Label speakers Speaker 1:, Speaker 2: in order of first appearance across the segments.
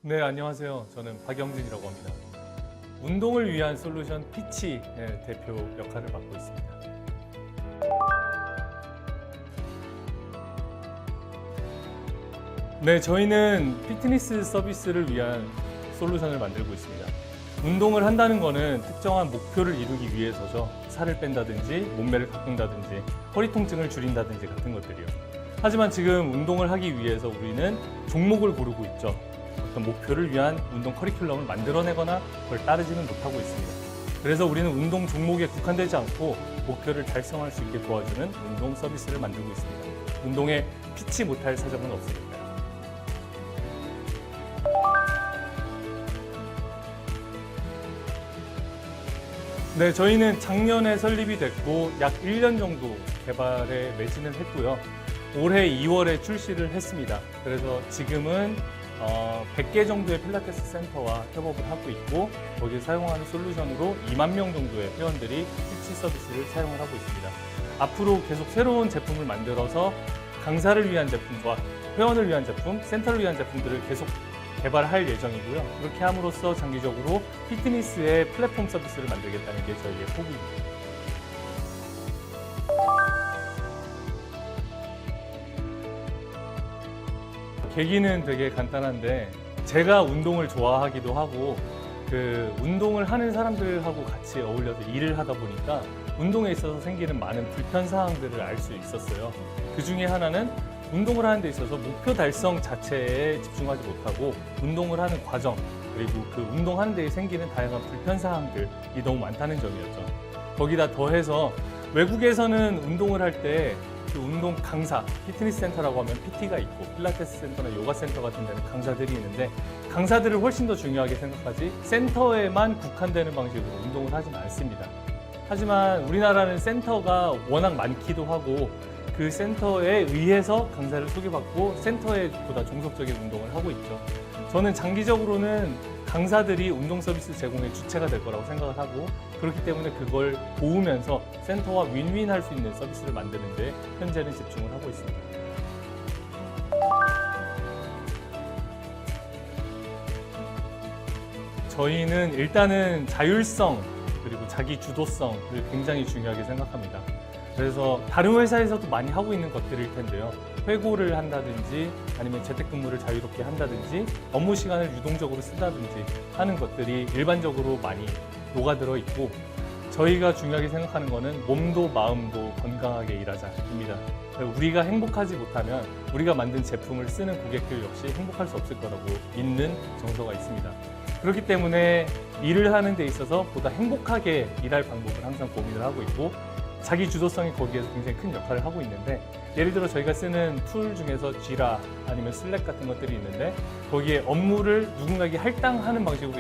Speaker 1: 네, 안녕하세요. 저는 박영진이라고 합니다. 운동을 위한 솔루션 피치 대표 역할을 맡고 있습니다. 네, 저희는 피트니스 서비스를 위한 솔루션을 만들고 있습니다. 운동을 한다는 거는 특정한 목표를 이루기 위해서죠. 살을 뺀다든지, 몸매를 가꾼다든지, 허리 통증을 줄인다든지 같은 것들이요. 하지만 지금 운동을 하기 위해서 우리는 종목을 고르고 있죠. 어떤 목표를 위한 운동 커리큘럼을 만들어내거나 그걸 따르지는 못하고 있습니다. 그래서 우리는 운동 종목에 국한되지 않고 목표를 달성할 수 있게 도와주는 운동 서비스를 만들고 있습니다. 운동에 피치 못할 사정은 없으니까요. 네, 저희는 작년에 설립이 됐고 약 1년 정도 개발에 매진을 했고요. 올해 2월에 출시를 했습니다. 그래서 지금은 100개 정도의 필라테스 센터와 협업을 하고 있고 거기에 사용하는 솔루션으로 2만 명 정도의 회원들이 피치 서비스를 사용을 하고 있습니다. 앞으로 계속 새로운 제품을 만들어서 강사를 위한 제품과 회원을 위한 제품, 센터를 위한 제품들을 계속 개발할 예정이고요. 그렇게 함으로써 장기적으로 피트니스의 플랫폼 서비스를 만들겠다는 게 저희의 포부입니다. 계기는 되게 간단한데 제가 운동을 좋아하기도 하고 운동을 하는 사람들하고 같이 어울려서 일을 하다 보니까 운동에 있어서 생기는 많은 불편 사항들을 알 수 있었어요. 그 중에 하나는 운동을 하는 데 있어서 목표 달성 자체에 집중하지 못하고 운동을 하는 과정 그리고 그 운동하는 데에 생기는 다양한 불편 사항들이 너무 많다는 점이었죠. 거기다 더해서 외국에서는 운동을 할 때 그 운동 강사, 피트니스 센터라고 하면 PT가 있고 필라테스 센터나 요가 센터 같은 데는 강사들이 있는데 강사들을 훨씬 더 중요하게 생각하지 센터에만 국한되는 방식으로 운동을 하진 않습니다. 하지만 우리나라는 센터가 워낙 많기도 하고 그 센터에 의해서 강사를 소개받고 센터에 보다 종속적인 운동을 하고 있죠. 저는 장기적으로는 강사들이 운동 서비스 제공의 주체가 될 거라고 생각을 하고 그렇기 때문에 그걸 도우면서 센터와 윈윈 할 수 있는 서비스를 만드는 데 현재는 집중을 하고 있습니다. 저희는 일단은 자율성 그리고 자기 주도성을 굉장히 중요하게 생각합니다. 그래서 다른 회사에서도 많이 하고 있는 것들일 텐데요. 회고를 한다든지 아니면 재택근무를 자유롭게 한다든지 업무 시간을 유동적으로 쓴다든지 하는 것들이 일반적으로 많이 녹아들어 있고 저희가 중요하게 생각하는 거는 몸도 마음도 건강하게 일하자입니다. 우리가 행복하지 못하면 우리가 만든 제품을 쓰는 고객들 역시 행복할 수 없을 거라고 믿는 정서가 있습니다. 그렇기 때문에 일을 하는 데 있어서 보다 행복하게 일할 방법을 항상 고민을 하고 있고 자기 주도성이 거기에서 굉장히 큰 역할을 하고 있는데 예를 들어 저희가 쓰는 툴 중에서 지라 아니면 슬랙 같은 것들이 있는데 거기에 업무를 누군가에게 할당하는 방식으로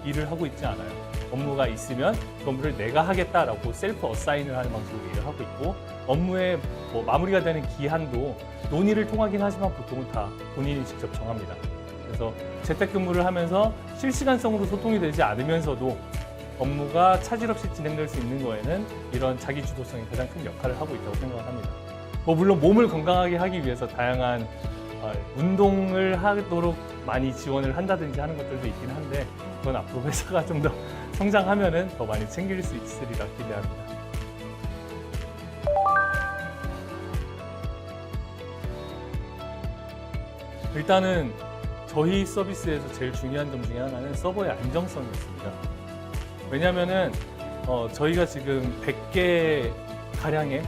Speaker 1: 일을 하고 있지 않아요. 업무가 있으면 그 업무를 내가 하겠다라고 셀프 어사인을 하는 방식으로 일을 하고 있고 업무의 마무리가 되는 기한도 논의를 통하긴 하지만 보통은 다 본인이 직접 정합니다. 그래서 재택근무를 하면서 실시간성으로 소통이 되지 않으면서도 업무가 차질 없이 진행될 수 있는 거에는 이런 자기 주도성이 가장 큰 역할을 하고 있다고 생각을 합니다. 물론 몸을 건강하게 하기 위해서 다양한 운동을 하도록 많이 지원을 한다든지 하는 것들도 있긴 한데 그건 앞으로 회사가 좀 더 성장하면은 더 많이 챙길 수 있으리라 기대합니다. 일단은 저희 서비스에서 제일 중요한 점 중에 하나는 서버의 안정성이었습니다. 왜냐면은 저희가 지금 100개 가량의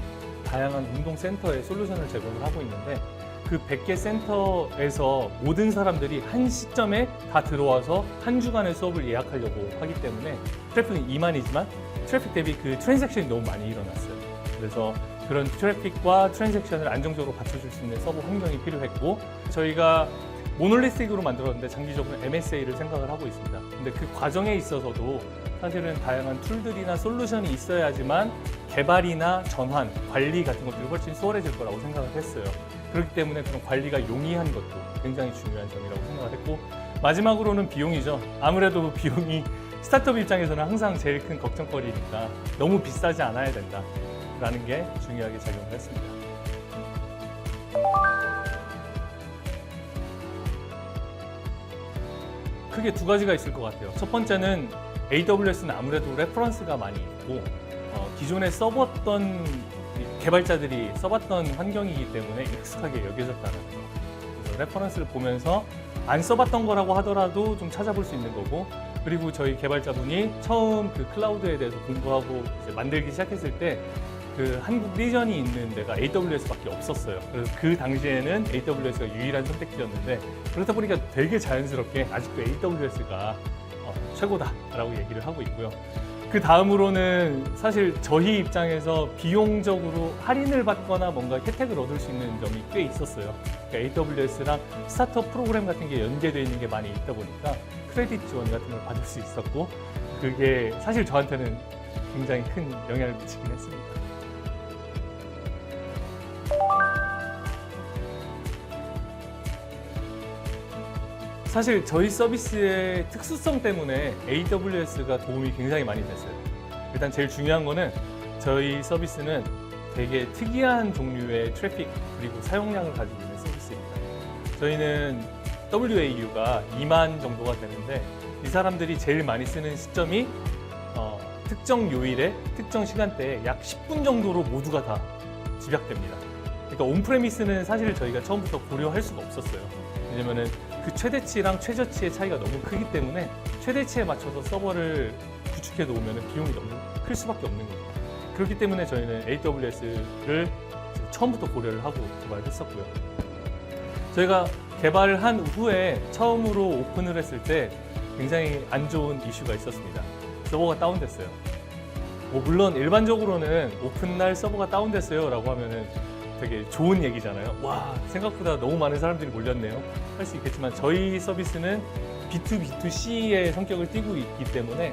Speaker 1: 다양한 운동 센터에 솔루션을 제공을 하고 있는데 그 100개 센터에서 모든 사람들이 한 시점에 다 들어와서 한 주간의 수업을 예약하려고 하기 때문에 트래픽은 2만이지만 트래픽 대비 그 트랜잭션이 너무 많이 일어났어요. 그래서 그런 트래픽과 트랜잭션을 안정적으로 받쳐줄 수 있는 서버 환경이 필요했고 저희가 모놀리틱으로 만들었는데 장기적으로 MSA를 생각을 하고 있습니다. 근데 그 과정에 있어서도 사실은 다양한 툴들이나 솔루션이 있어야지만 개발이나 전환, 관리 같은 것들이 훨씬 수월해질 거라고 생각을 했어요. 그렇기 때문에 그런 관리가 용이한 것도 굉장히 중요한 점이라고 생각을 했고 마지막으로는 비용이죠. 아무래도 비용이 스타트업 입장에서는 항상 제일 큰 걱정거리니까 너무 비싸지 않아야 된다라는 게 중요하게 작용을 했습니다. 크게 두 가지가 있을 것 같아요. 첫 번째는 AWS는 아무래도 레퍼런스가 많이 있고 기존에 써봤던 개발자들이 써봤던 환경이기 때문에 익숙하게 여겨졌다는 거. 그래서 레퍼런스를 보면서 안 써봤던 거라고 하더라도 좀 찾아볼 수 있는 거고, 그리고 저희 개발자분이 처음 그 클라우드에 대해서 공부하고 이제 만들기 시작했을 때 그 한국 리전이 있는 데가 AWS밖에 없었어요. 그래서 그 당시에는 AWS가 유일한 선택지였는데, 그렇다 보니까 되게 자연스럽게 아직도 AWS가 최고다라고 얘기를 하고 있고요. 그 다음으로는 사실 저희 입장에서 비용적으로 할인을 받거나 뭔가 혜택을 얻을 수 있는 점이 꽤 있었어요. 그러니까 AWS랑 스타트업 프로그램 같은 게 연계되어 있는 게 많이 있다 보니까 크레딧 지원 같은 걸 받을 수 있었고, 그게 사실 저한테는 굉장히 큰 영향을 미치긴 했습니다. 사실 저희 서비스의 특수성 때문에 AWS가 도움이 굉장히 많이 됐어요. 일단 제일 중요한 거는 저희 서비스는 되게 특이한 종류의 트래픽 그리고 사용량을 가지고 있는 서비스입니다. 저희는 WAU가 2만 정도가 되는데, 이 사람들이 제일 많이 쓰는 시점이 특정 요일에 특정 시간대에 약 10분 정도로 모두가 다 집약됩니다. 그러니까 온프레미스는 사실 저희가 처음부터 고려할 수가 없었어요. 왜냐면은 그 최대치랑 최저치의 차이가 너무 크기 때문에 최대치에 맞춰서 서버를 구축해 놓으면 비용이 너무 클 수밖에 없는 거죠. 그렇기 때문에 저희는 AWS를 처음부터 고려를 하고 개발했었고요. 저희가 개발한 후에 처음으로 오픈을 했을 때 굉장히 안 좋은 이슈가 있었습니다. 서버가 다운됐어요. 물론 일반적으로는 오픈날 서버가 다운됐어요 라고 하면은 되게 좋은 얘기잖아요. 와, 생각보다 너무 많은 사람들이 몰렸네요. 할 수 있겠지만 저희 서비스는 B2B2C의 성격을 띠고 있기 때문에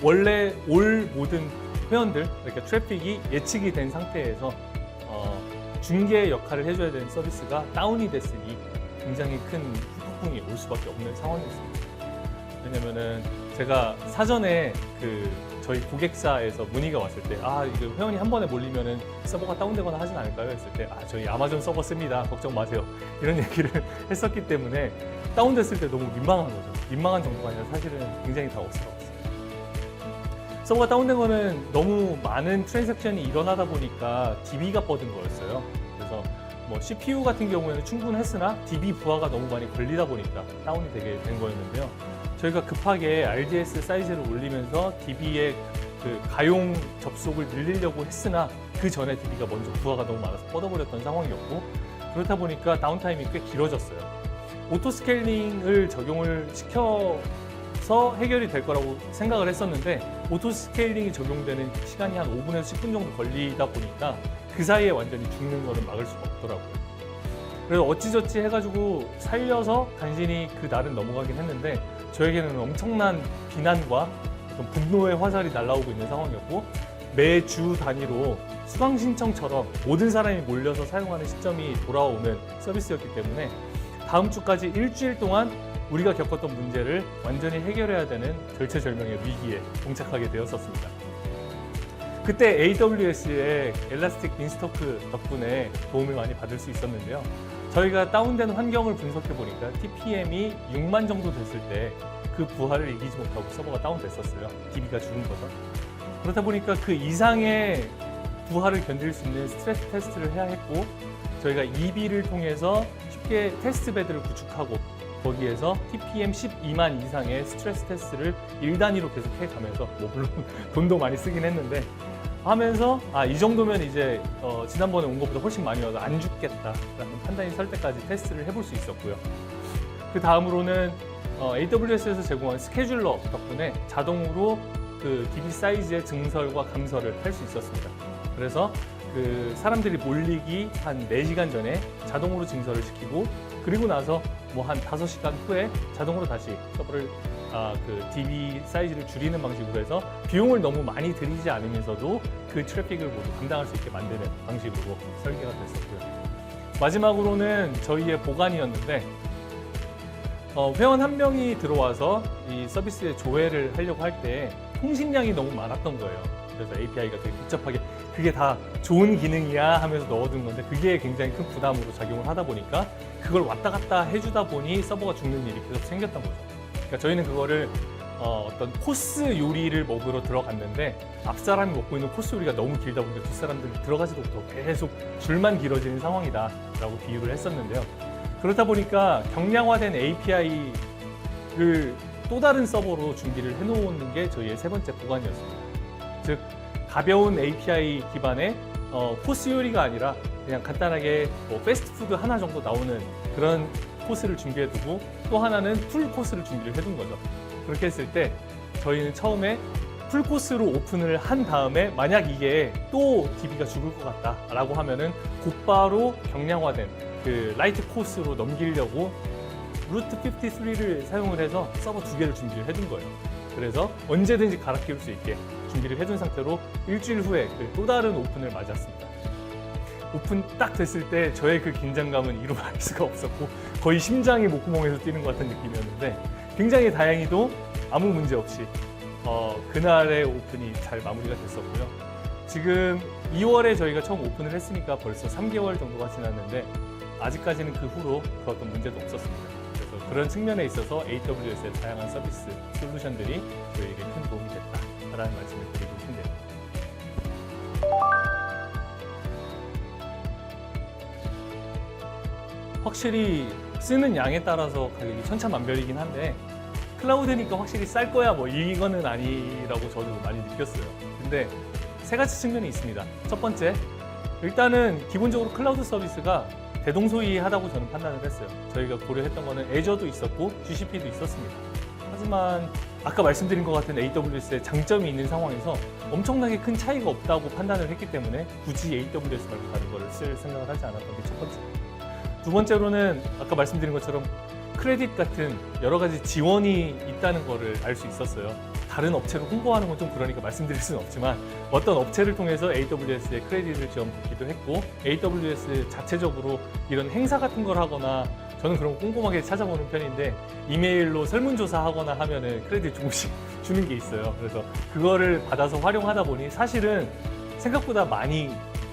Speaker 1: 원래 올 모든 회원들, 그러니까 트래픽이 예측이 된 상태에서 중개 역할을 해줘야 되는 서비스가 다운이 됐으니 굉장히 큰 후폭풍이 올 수밖에 없는 상황이었습니다. 왜냐면은 제가 사전에 저희 고객사에서 문의가 왔을 때, 이거 회원이 한 번에 몰리면은 서버가 다운되거나 하진 않을까요? 했을 때, 저희 아마존 서버 씁니다. 걱정 마세요. 이런 얘기를 했었기 때문에 다운됐을 때 너무 민망한 거죠. 민망한 정도가 아니라 사실은 굉장히 다 억울했어요. 서버가 다운된 거는 너무 많은 트랜잭션이 일어나다 보니까 DB가 뻗은 거였어요. 그래서 CPU 같은 경우에는 충분했으나 DB 부하가 너무 많이 걸리다 보니까 다운이 되게 된 거였는데요. 저희가 급하게 RDS 사이즈를 올리면서 DB의 가용 접속을 늘리려고 했으나 그 전에 DB가 먼저 부하가 너무 많아서 뻗어버렸던 상황이었고, 그렇다 보니까 다운타임이 꽤 길어졌어요. 오토 스케일링을 적용을 시켜서 해결이 될 거라고 생각을 했었는데, 오토 스케일링이 적용되는 시간이 한 5분에서 10분 정도 걸리다 보니까 그 사이에 완전히 죽는 거를 막을 수가 없더라고요. 그래서 어찌저찌 해가지고 살려서 간신히 그 날은 넘어가긴 했는데, 저에게는 엄청난 비난과 어떤 분노의 화살이 날아오고 있는 상황이었고, 매주 단위로 수강 신청처럼 모든 사람이 몰려서 사용하는 시점이 돌아오는 서비스였기 때문에 다음 주까지 일주일 동안 우리가 겪었던 문제를 완전히 해결해야 되는 절체절명의 위기에 봉착하게 되었었습니다. 그때 AWS의 엘라스틱 빈스토크 덕분에 도움을 많이 받을 수 있었는데요. 저희가 다운된 환경을 분석해 보니까 TPM이 6만 정도 됐을 때 그 부하를 이기지 못하고 서버가 다운됐었어요. DB가 죽은 거죠. 그렇다 보니까 그 이상의 부하를 견딜 수 있는 스트레스 테스트를 해야 했고, 저희가 EB를 통해서 쉽게 테스트 베드를 구축하고 거기에서 TPM 12만 이상의 스트레스 테스트를 1단위로 계속 해가면서, 물론 돈도 많이 쓰긴 했는데 하면서 이 정도면 이제 지난번에 온 것보다 훨씬 많이 와서 안 죽겠다라는 판단이 설 때까지 테스트를 해볼 수 있었고요. 그 다음으로는 AWS에서 제공한 스케줄러 덕분에 자동으로 그 DB 사이즈의 증설과 감설을 할 수 있었습니다. 그래서 그 사람들이 몰리기 한 4시간 전에 자동으로 증설을 시키고, 그리고 나서 한 5시간 후에 자동으로 다시 서버를 그 DB 사이즈를 줄이는 방식으로 해서 비용을 너무 많이 들이지 않으면서도 그 트래픽을 모두 감당할 수 있게 만드는 방식으로 설계가 됐었고요. 마지막으로는 저희의 보관이었는데, 회원 한 명이 들어와서 이 서비스에 조회를 하려고 할 때 통신량이 너무 많았던 거예요. 그래서 API가 되게 복잡하게 그게 다 좋은 기능이야 하면서 넣어둔 건데 그게 굉장히 큰 부담으로 작용을 하다 보니까 그걸 왔다 갔다 해주다 보니 서버가 죽는 일이 계속 생겼던 거죠. 그러니까 저희는 그거를 어떤 코스 요리를 먹으러 들어갔는데 앞 사람이 먹고 있는 코스 요리가 너무 길다 보니까 뒷 사람들이 들어가지도 못하고 계속 줄만 길어지는 상황이다 라고 비유를 했었는데요. 그렇다 보니까 경량화된 API를 또 다른 서버로 준비를 해놓는 게 저희의 세 번째 보관이었습니다. 즉 가벼운 API 기반의 코스 요리가 아니라 그냥 간단하게 뭐 패스트푸드 하나 정도 나오는 그런 코스를 준비해두고 또 하나는 풀 코스를 준비를 해둔 거죠. 그렇게 했을 때 저희는 처음에 풀 코스로 오픈을 한 다음에 만약 이게 또 DB가 죽을 것 같다라고 하면은 곧바로 경량화된 그 라이트 코스로 넘기려고 루트 53를 사용을 해서 서버 2개를 준비를 해둔 거예요. 그래서 언제든지 갈아 끼울 수 있게 준비를 해둔 상태로 일주일 후에 그 또 다른 오픈을 맞이했습니다. 오픈 딱 됐을 때 저의 그 긴장감은 이루 말할 수가 없었고 거의 심장이 목구멍에서 뛰는 것 같은 느낌이었는데 굉장히 다행히도 아무 문제 없이 그날의 오픈이 잘 마무리가 됐었고요. 지금 2월에 저희가 처음 오픈을 했으니까 벌써 3개월 정도가 지났는데 아직까지는 그 후로 그 어떤 문제도 없었습니다. 그래서 그런 측면에 있어서 AWS의 다양한 서비스 솔루션들이 저희에게 큰 도움이 됐다라는 말씀을 드리고 싶네요. 확실히 쓰는 양에 따라서 가격이 천차만별이긴 한데 클라우드니까 확실히 쌀 거야 뭐 이거는 아니라고 저도 많이 느꼈어요. 근데 세 가지 측면이 있습니다. 첫 번째, 일단은 기본적으로 클라우드 서비스가 대동소이하다고 저는 판단을 했어요. 저희가 고려했던 거는 애저도 있었고 GCP도 있었습니다. 하지만 아까 말씀드린 것 같은 AWS의 장점이 있는 상황에서 엄청나게 큰 차이가 없다고 판단을 했기 때문에 굳이 AWS 말고 다른 거를 쓸 생각을 하지 않았던 게 첫 번째. 두 번째로는 아까 말씀드린 것처럼 크레딧 같은 여러 가지 지원이 있다는 거를 알 수 있었어요. 다른 업체를 홍보하는 건 좀 그러니까 말씀드릴 수는 없지만 어떤 업체를 통해서 AWS에 크레딧을 지원받기도 했고 AWS 자체적으로 이런 행사 같은 걸 하거나 저는 그런 거 꼼꼼하게 찾아보는 편인데 이메일로 설문조사하거나 하면은 크레딧 조금씩 주는 게 있어요. 그래서 그거를 받아서 활용하다 보니 사실은 생각보다 많이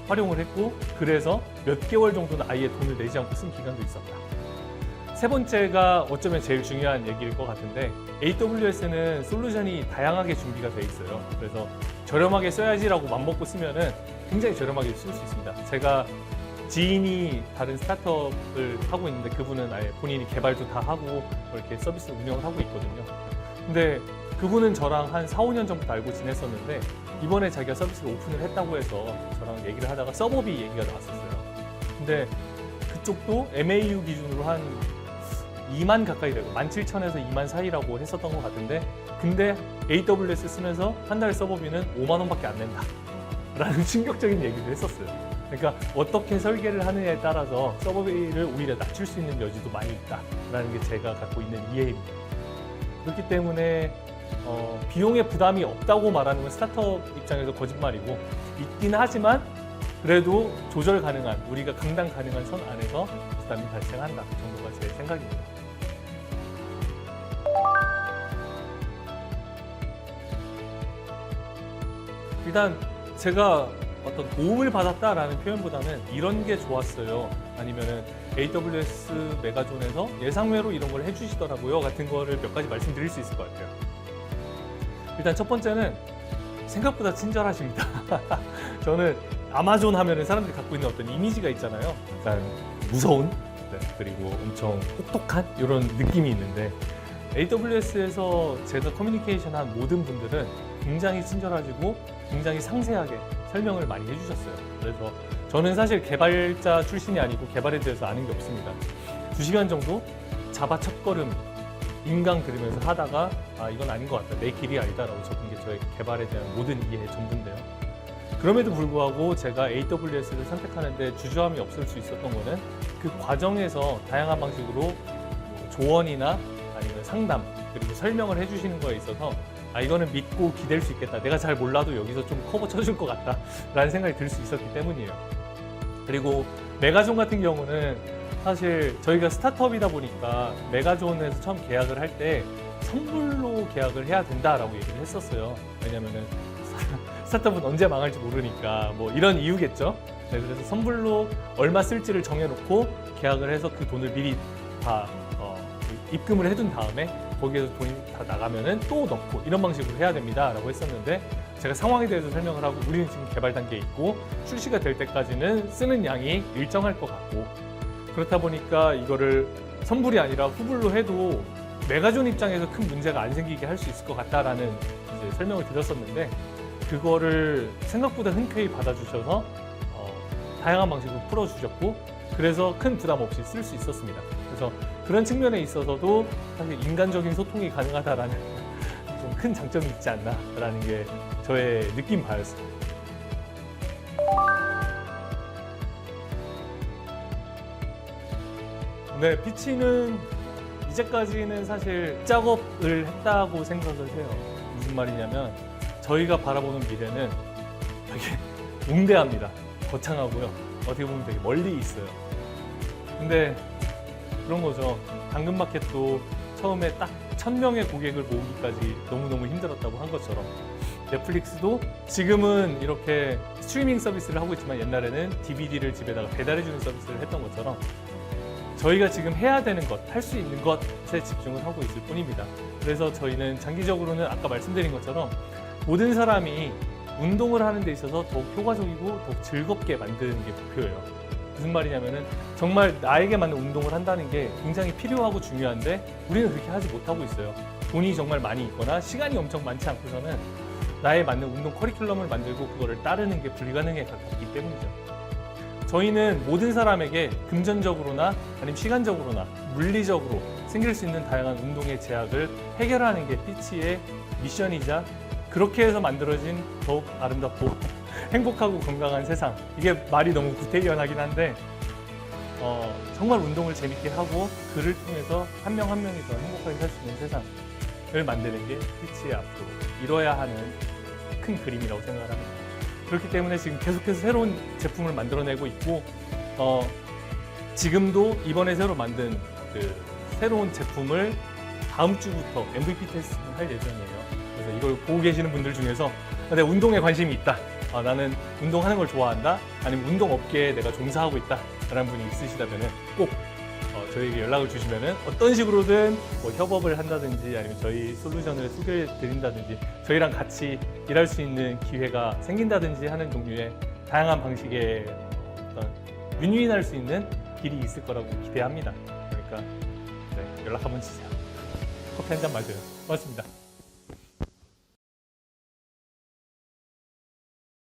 Speaker 1: 활용을 했고 그래서 몇 개월 정도는 아예 돈을 내지 않고 쓴 기간도 있었다. 세 번째가 어쩌면 제일 중요한 얘기일 것 같은데 AWS는 솔루션이 다양하게 준비가 돼 있어요. 그래서 저렴하게 써야지라고 맘먹고 쓰면은 굉장히 저렴하게 쓸 수 있습니다. 제가 지인이 다른 스타트업을 하고 있는데 그분은 아예 본인이 개발도 다 하고 이렇게 서비스 운영을 하고 있거든요. 근데 그분은 저랑 한 4, 5년 전부터 알고 지냈었는데 이번에 자기가 서비스를 오픈을 했다고 해서 저랑 얘기를 하다가 서버비 얘기가 나왔었어요. 근데 그쪽도 MAU 기준으로 한 2만 가까이 되고 17,000에서 2만 사이라고 했었던 것 같은데 근데 AWS 쓰면서 한 달 서버비는 5만 원밖에 안 낸다 라는 충격적인 얘기를 했었어요. 그러니까 어떻게 설계를 하느냐에 따라서 서버비를 오히려 낮출 수 있는 여지도 많이 있다 라는 게 제가 갖고 있는 이해입니다. 그렇기 때문에 비용의 부담이 없다고 말하는 건 스타트업 입장에서 거짓말이고 있긴 하지만 그래도 조절 가능한 우리가 감당 가능한 선 안에서 부담이 발생한다 정도가 제 생각입니다. 일단 제가 어떤 도움을 받았다라는 표현보다는 이런 게 좋았어요. 아니면은 AWS 메가존에서 예상외로 이런 걸 해주시더라고요 같은 거를 몇 가지 말씀드릴 수 있을 것 같아요. 일단 첫 번째는 생각보다 친절하십니다. 저는 아마존 하면은 사람들이 갖고 있는 어떤 이미지가 있잖아요. 약간 무서운 그리고 엄청 혹독한 이런 느낌이 있는데 AWS에서 제가 커뮤니케이션한 모든 분들은 굉장히 친절하시고 굉장히 상세하게 설명을 많이 해주셨어요. 그래서 저는 사실 개발자 출신이 아니고 개발에 대해서 아는 게 없습니다. 2시간 정도 자바 첫걸음 인강 들으면서 하다가 아 이건 아닌 것 같다. 내 길이 아니다라고 접은 게 저의 개발에 대한 모든 이해의 전부인데요. 그럼에도 불구하고 제가 AWS를 선택하는데 주저함이 없을 수 있었던 거는 그 과정에서 다양한 방식으로 조언이나 아니면 상담 그리고 설명을 해주시는 거에 있어서 아 이거는 믿고 기댈 수 있겠다. 내가 잘 몰라도 여기서 좀 커버 쳐줄 것 같다 라는 생각이 들 수 있었기 때문이에요. 그리고 메가존 같은 경우는 사실 저희가 스타트업이다 보니까 메가존에서 처음 계약을 할 때 선불로 계약을 해야 된다라고 얘기를 했었어요. 왜냐면은 스타트업은 언제 망할지 모르니까 뭐 이런 이유겠죠. 네, 그래서 선불로 얼마 쓸지를 정해놓고 계약을 해서 그 돈을 미리 다 입금을 해둔 다음에 거기에서 돈이 다 나가면은 또 넣고 이런 방식으로 해야 됩니다라고 했었는데, 제가 상황에 대해서 설명을 하고 우리는 지금 개발 단계에 있고 출시가 될 때까지는 쓰는 양이 일정할 것 같고, 그렇다 보니까 이거를 선불이 아니라 후불로 해도 메가존 입장에서 큰 문제가 안 생기게 할 수 있을 것 같다라는 이제 설명을 드렸었는데, 그거를 생각보다 흔쾌히 받아주셔서 다양한 방식으로 풀어주셨고, 그래서 큰 부담 없이 쓸 수 있었습니다. 그래서 그런 측면에 있어서도 사실 인간적인 소통이 가능하다라는 좀 큰 장점이 있지 않나라는 게 저의 느낌 바였습니다. 네, 피치는 이제까지는 사실 작업을 했다고 생각을 해요. 무슨 말이냐면 저희가 바라보는 미래는 되게 웅대합니다. 거창하고요. 어떻게 보면 되게 멀리 있어요. 근데 그런 거죠. 당근마켓도 처음에 딱 1000명의 고객을 모으기까지 너무너무 힘들었다고 한 것처럼, 넷플릭스도 지금은 이렇게 스트리밍 서비스를 하고 있지만 옛날에는 DVD를 집에다가 배달해주는 서비스를 했던 것처럼 저희가 지금 해야 되는 것, 할 수 있는 것에 집중을 하고 있을 뿐입니다. 그래서 저희는 장기적으로는 아까 말씀드린 것처럼 모든 사람이 운동을 하는 데 있어서 더욱 효과적이고 더욱 즐겁게 만드는 게 목표예요. 무슨 말이냐면은 정말 나에게 맞는 운동을 한다는 게 굉장히 필요하고 중요한데 우리는 그렇게 하지 못하고 있어요. 돈이 정말 많이 있거나 시간이 엄청 많지 않고서는 나에 맞는 운동 커리큘럼을 만들고 그거를 따르는 게 불가능에 가깝기 때문이죠. 저희는 모든 사람에게 금전적으로나 아니면 시간적으로나 물리적으로 생길 수 있는 다양한 운동의 제약을 해결하는 게 피치의 미션이자, 그렇게 해서 만들어진 더욱 아름답고 행복하고 건강한 세상. 이게 말이 너무 구태의연하긴 한데 정말 운동을 재밌게 하고 그를 통해서 한 명 한 명이 더 행복하게 살 수 있는 세상을 만드는 게 피치의 앞으로 이뤄야 하는 큰 그림이라고 생각을 합니다. 그렇기 때문에 지금 계속해서 새로운 제품을 만들어내고 있고, 지금도 이번에 새로 만든 그 새로운 제품을 다음 주부터 MVP 테스트를 할 예정이에요. 그래서 이걸 보고 계시는 분들 중에서 내가 운동에 관심이 있다, 나는 운동하는 걸 좋아한다, 아니면 운동 업계에 내가 종사하고 있다 라는 분이 있으시다면 꼭 저희에게 연락을 주시면 어떤 식으로든 뭐 협업을 한다든지 아니면 저희 솔루션을 소개해 드린다든지 저희랑 같이 일할 수 있는 기회가 생긴다든지 하는 종류의 다양한 방식의 어떤 윈윈할 수 있는 길이 있을 거라고 기대합니다. 그러니까 네, 연락 한번 주세요. 커피 한 잔 마셔요. 고맙습니다.